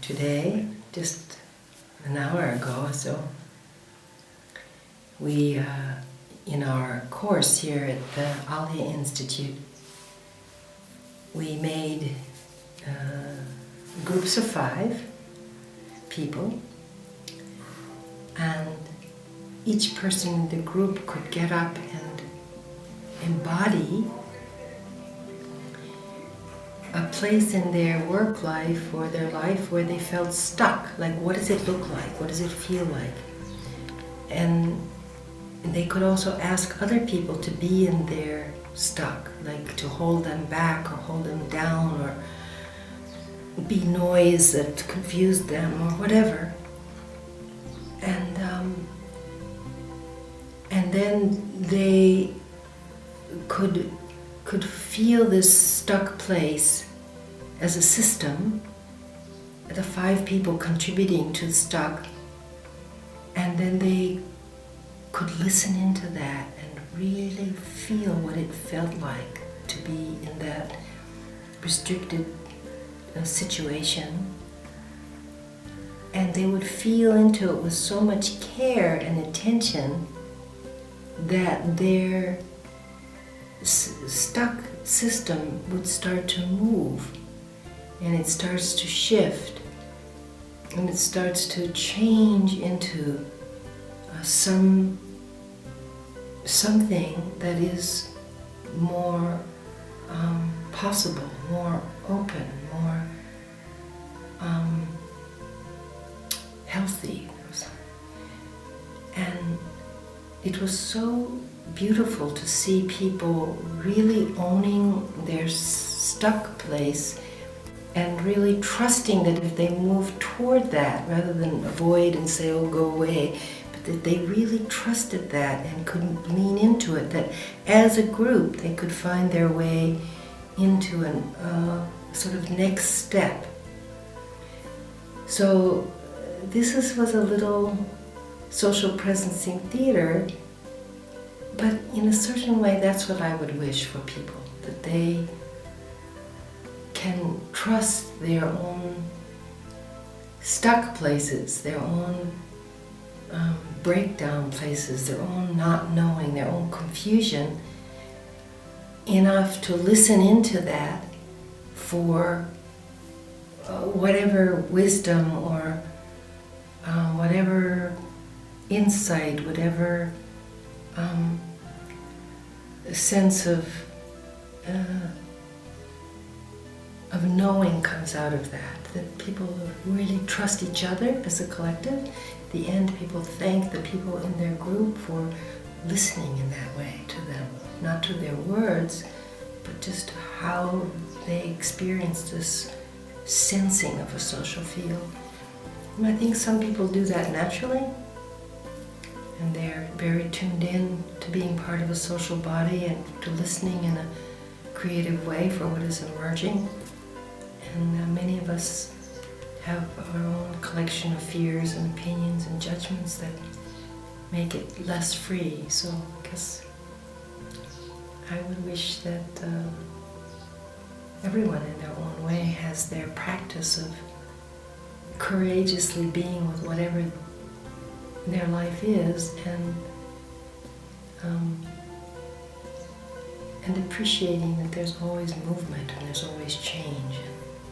Today, just an hour ago or so, we, in our course here at the Alya Institute, we made groups of 5 people, and each person in the group could get up and embody a place in their work life or their life where they felt stuck. Like, what does it look like? What does it feel like? And they could also ask other people to be in their stuck, like to hold them back or hold them down or be noise that confused them or whatever. And then they could feel this stuck place as a system, the 5 people contributing to the stuck, and then they could listen into that and really feel what it felt like to be in that restricted situation. And they would feel into it with so much care and attention that their stuck system would start to move, and it starts to shift, and it starts to change into something that is more possible, more open, more healthy. And it was so beautiful to see people really owning their stuck place and really trusting that if they move toward that, rather than avoid and say, oh, go away, but that they really trusted that and could lean into it, that as a group they could find their way into a sort of next step. So this was a little social presencing theater, but in a certain way that's what I would wish for people, that they can trust their own stuck places, their own breakdown places, their own not knowing, their own confusion, enough to listen into that for whatever wisdom or whatever insight, whatever sense of knowing comes out of that people really trust each other as a collective. At the end, people thank the people in their group for listening in that way to them, not to their words, but just how they experience this sensing of a social field. And I think some people do that naturally, and they're very tuned in to being part of a social body and to listening in a creative way for what is emerging. And many of us have our own collection of fears and opinions and judgments that make it less free. So I guess I would wish that everyone in their own way has their practice of courageously being with whatever their life is, and appreciating that there's always movement and there's always change.